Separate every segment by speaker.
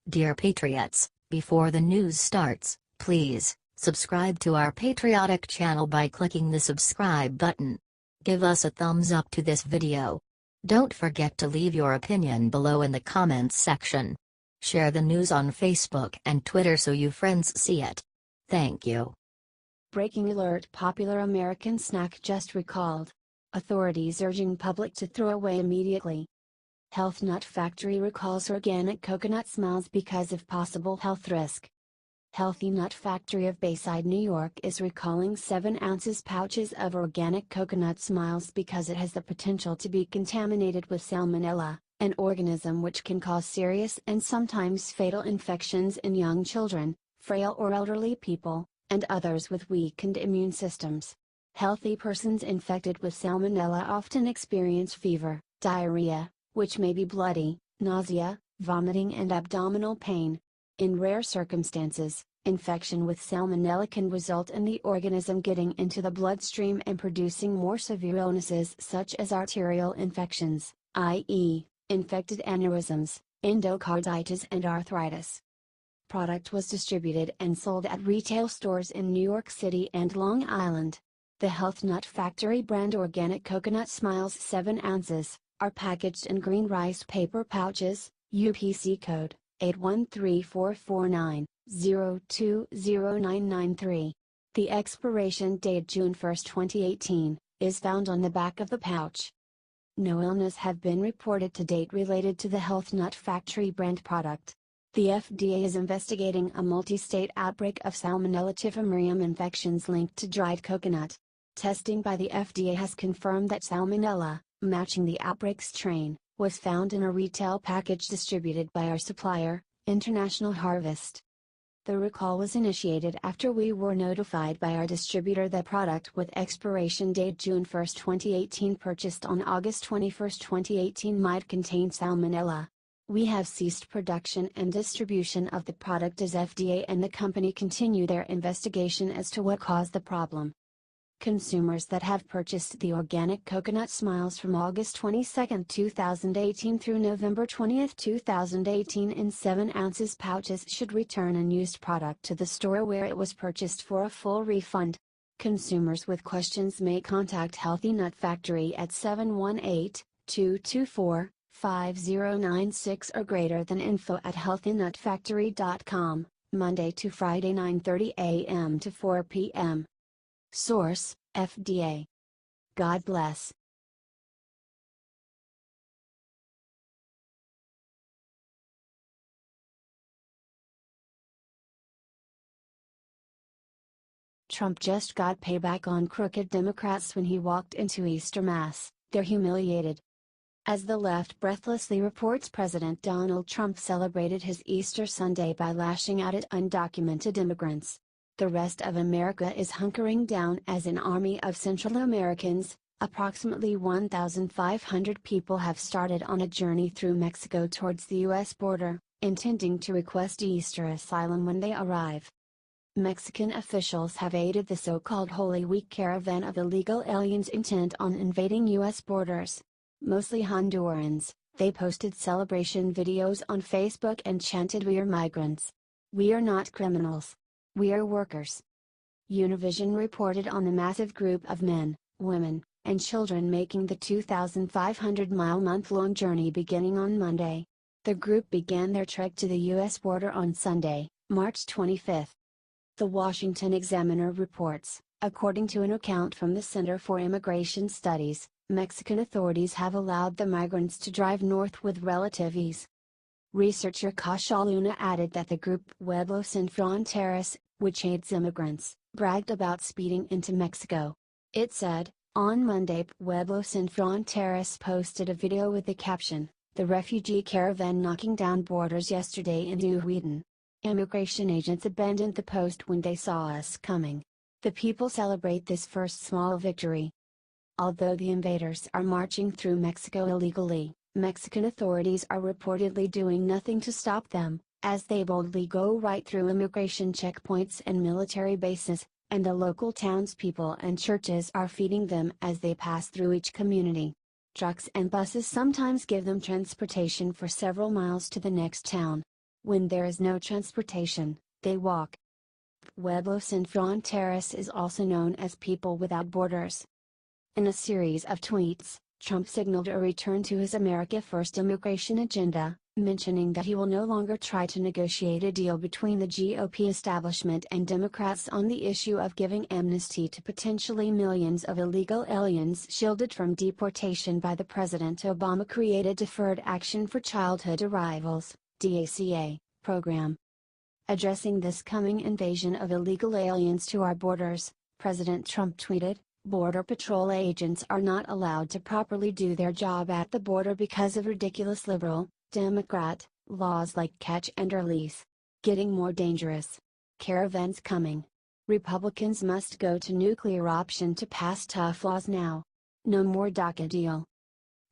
Speaker 1: Dear Patriots, before the news starts, please subscribe to our patriotic channel by clicking the subscribe button. Give us a thumbs up to this video. Don't forget to leave your opinion below in the comments section. Share the news on Facebook and Twitter so you friends see it. Thank you.
Speaker 2: Breaking alert: popular American snack just recalled. Authorities urging public to throw away immediately. Health Nut Factory recalls organic coconut smiles because of possible health risk. Healthy Nut Factory of Bayside, New York is recalling 7 ounces pouches of organic coconut smiles because it has the potential to be contaminated with Salmonella, an organism which can cause serious and sometimes fatal infections in young children, frail or elderly people, and others with weakened immune systems. Healthy persons infected with Salmonella often experience fever, diarrhea, which may be bloody, nausea, vomiting and abdominal pain. In rare circumstances, infection with Salmonella can result in the organism getting into the bloodstream and producing more severe illnesses such as arterial infections, i.e., infected aneurysms, endocarditis and arthritis. Product was distributed and sold at retail stores in New York City and Long Island. The Health Nut Factory brand organic coconut smiles 7 ounces, are packaged in green rice paper pouches, UPC code 813449-020993. The expiration date June 1, 2018, is found on the back of the pouch. No illness have been reported to date related to the Health Nut Factory brand product. The FDA is investigating a multi-state outbreak of Salmonella typhimurium infections linked to dried coconut. Testing by the FDA has confirmed that Salmonella, matching the outbreak strain, was found in a retail package distributed by our supplier, International Harvest. The recall was initiated after we were notified by our distributor that product with expiration date June 1, 2018 purchased on August 21, 2018 might contain Salmonella. We have ceased production and distribution of the product as FDA and the company continue their investigation as to what caused the problem. Consumers that have purchased the organic coconut smiles from August 22, 2018 through November 20, 2018 in 7 ounces pouches should return unused product to the store where it was purchased for a full refund. Consumers with questions may contact Healthy Nut Factory at 718-224-5096 or greater than info@healthynutfactory.com, Monday to Friday 9:30 a.m. to 4 p.m. Source: FDA. God bless. Trump just got payback on crooked Democrats when he walked into Easter Mass. They're humiliated. As the left breathlessly reports, President Donald Trump celebrated his Easter Sunday by lashing out at undocumented immigrants. The rest of America is hunkering down as an army of Central Americans, approximately 1,500 people have started on a journey through Mexico towards the U.S. border, intending to request Easter asylum when they arrive. Mexican officials have aided the so-called Holy Week caravan of illegal aliens intent on invading U.S. borders. Mostly Hondurans, they posted celebration videos on Facebook and chanted, "We are migrants. We are not criminals. We are workers." Univision reported on the massive group of men, women, and children making the 2,500-mile month-long journey beginning on Monday. The group began their trek to the U.S. border on Sunday, March 25. The Washington Examiner reports, according to an account from the Center for Immigration Studies, Mexican authorities have allowed the migrants to drive north with relative ease. Researcher Kasia Luna added that the group Pueblos Sin Fronteras, which aids immigrants, bragged about speeding into Mexico. It said, on Monday Pueblos Sin Fronteras posted a video with the caption, "The refugee caravan knocking down borders yesterday in Uhuitan. Immigration agents abandoned the post when they saw us coming. The people celebrate this first small victory." Although the invaders are marching through Mexico illegally, Mexican authorities are reportedly doing nothing to stop them, as they boldly go right through immigration checkpoints and military bases, and the local townspeople and churches are feeding them as they pass through each community. Trucks and buses sometimes give them transportation for several miles to the next town. When there is no transportation, they walk. Pueblos Sin Fronteras is also known as People Without Borders. In a series of tweets, Trump signaled a return to his America First immigration agenda, mentioning that he will no longer try to negotiate a deal between the GOP establishment and Democrats on the issue of giving amnesty to potentially millions of illegal aliens shielded from deportation by the President Obama-created Deferred Action for Childhood Arrivals, DACA, program. Addressing this coming invasion of illegal aliens to our borders, President Trump tweeted, "Border Patrol agents are not allowed to properly do their job at the border because of ridiculous liberal, Democrat, laws like catch and release. Getting more dangerous. Caravans coming. Republicans must go to nuclear option to pass tough laws now. No more DACA deal."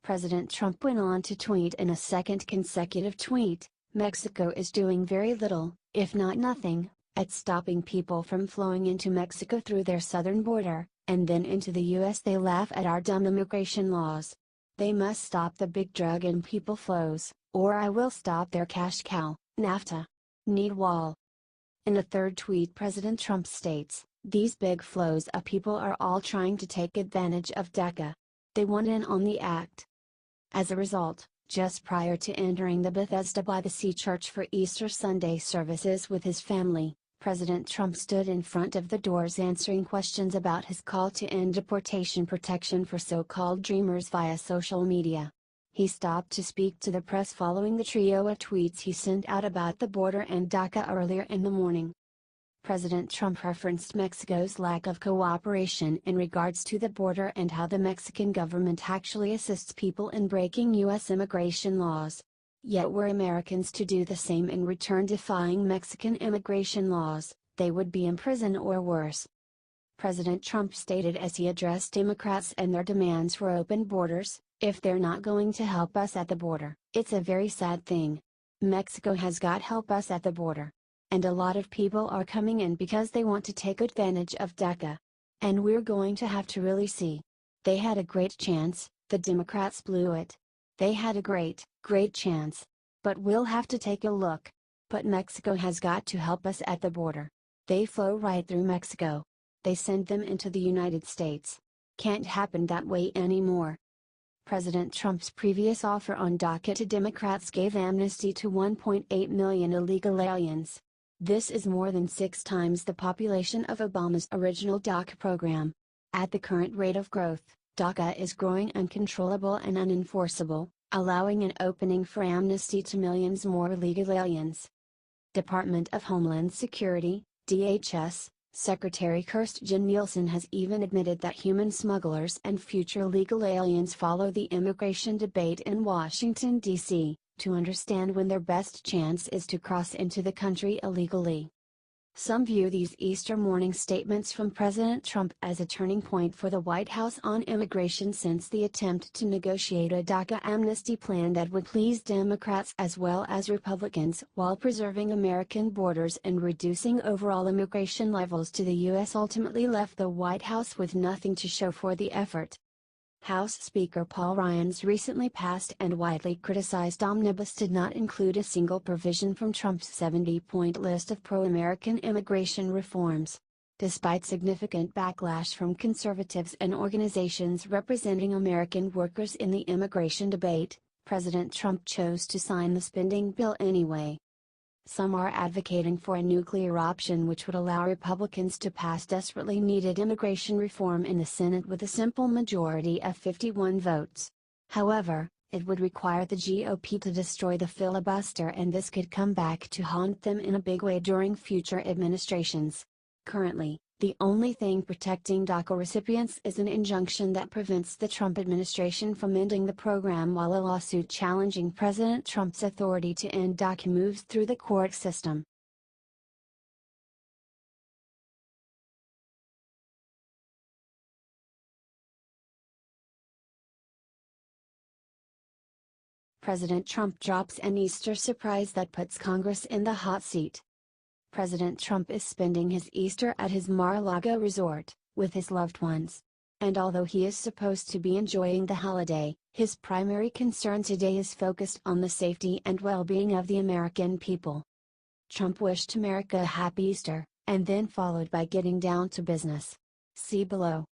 Speaker 2: President Trump went on to tweet in a second consecutive tweet, "Mexico is doing very little, if not nothing, at stopping people from flowing into Mexico through their southern border, and then into the US. They laugh at our dumb immigration laws. They must stop the big drug and people flows, or I will stop their cash cow, NAFTA. Need wall." In a third tweet, President Trump states, "These big flows of people are all trying to take advantage of DACA. They want in on the act." As a result, just prior to entering the Bethesda by the Sea Church for Easter Sunday services with his family, President Trump stood in front of the doors answering questions about his call to end deportation protection for so-called dreamers via social media. He stopped to speak to the press following the trio of tweets he sent out about the border and DACA earlier in the morning. President Trump referenced Mexico's lack of cooperation in regards to the border and how the Mexican government actually assists people in breaking U.S. immigration laws. Yet were Americans to do the same in return defying Mexican immigration laws, they would be in prison or worse. President Trump stated as he addressed Democrats and their demands for open borders, "If they're not going to help us at the border, it's a very sad thing. Mexico has got help us at the border. And a lot of people are coming in because they want to take advantage of DACA. And we're going to have to really see. They had a great chance, the Democrats blew it. They had a great chance. But we'll have to take a look. But Mexico has got to help us at the border. They flow right through Mexico. They send them into the United States. Can't happen that way anymore." President Trump's previous offer on DACA to Democrats gave amnesty to 1.8 million illegal aliens. This is more than 6 times the population of Obama's original DACA program. At the current rate of growth, DACA is growing uncontrollable and unenforceable, allowing an opening for amnesty to millions more illegal aliens. Department of Homeland Security, DHS, Secretary Kirstjen Nielsen has even admitted that human smugglers and future illegal aliens follow the immigration debate in Washington, D.C., to understand when their best chance is to cross into the country illegally. Some view these Easter morning statements from President Trump as a turning point for the White House on immigration since the attempt to negotiate a DACA amnesty plan that would please Democrats as well as Republicans while preserving American borders and reducing overall immigration levels to the U.S. ultimately left the White House with nothing to show for the effort. House Speaker Paul Ryan's recently passed and widely criticized omnibus did not include a single provision from Trump's 70-point list of pro-American immigration reforms. Despite significant backlash from conservatives and organizations representing American workers in the immigration debate, President Trump chose to sign the spending bill anyway. Some are advocating for a nuclear option which would allow Republicans to pass desperately needed immigration reform in the Senate with a simple majority of 51 votes. However, it would require the GOP to destroy the filibuster, and this could come back to haunt them in a big way during future administrations. Currently, the only thing protecting DACA recipients is an injunction that prevents the Trump administration from ending the program, while a lawsuit challenging President Trump's authority to end DACA moves through the court system. President Trump drops an Easter surprise that puts Congress in the hot seat. President Trump is spending his Easter at his Mar-a-Lago resort, with his loved ones. And although he is supposed to be enjoying the holiday, His primary concern today is focused on the safety and well-being of the American people. Trump wished America a happy Easter, and then followed by getting down to business. See below.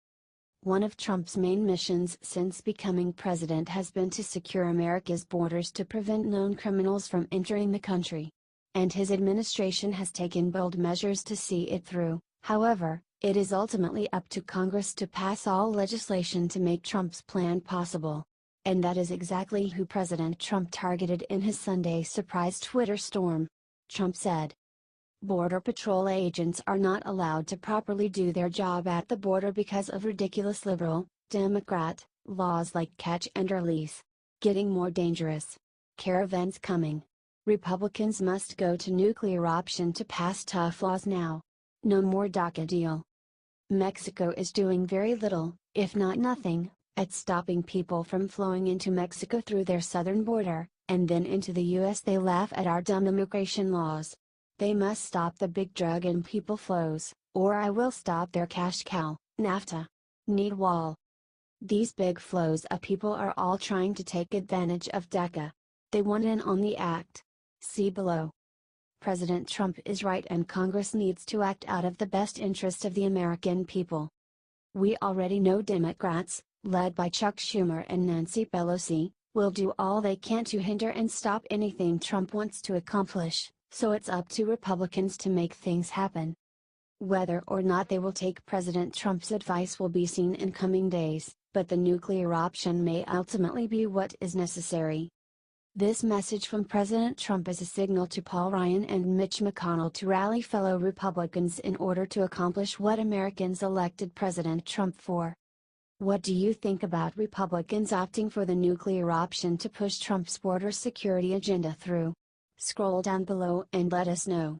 Speaker 2: One of Trump's main missions since becoming president has been to secure America's borders to prevent known criminals from entering the country. And his administration has taken bold measures to see it through. However, it is ultimately up to Congress to pass all legislation to make Trump's plan possible. And that is exactly who President Trump targeted in his Sunday surprise Twitter storm. Trump said, "Border Patrol agents are not allowed to properly do their job at the border because of ridiculous liberal, Democrat, laws like catch and release. Getting more dangerous. Caravans coming. Republicans must go to nuclear option to pass tough laws now. No more DACA deal." Mexico is doing very little, if not nothing, at stopping people from flowing into Mexico through their southern border, and then into the US. They laugh at our dumb immigration laws. They must stop the big drug and people flows, or I will stop their cash cow, NAFTA. Need wall. These big flows of people are all trying to take advantage of DACA. They want in on the act. See below. President Trump is right and Congress needs to act out of the best interest of the American people. We already know Democrats, led by Chuck Schumer and Nancy Pelosi, will do all they can to hinder and stop anything Trump wants to accomplish, so it's up to Republicans to make things happen. Whether or not they will take President Trump's advice will be seen in coming days, but the nuclear option may ultimately be what is necessary. This message from President Trump is a signal to Paul Ryan and Mitch McConnell to rally fellow Republicans in order to accomplish what Americans elected President Trump for. What do you think about Republicans opting for the nuclear option to push Trump's border security agenda through? Scroll down below and let us know.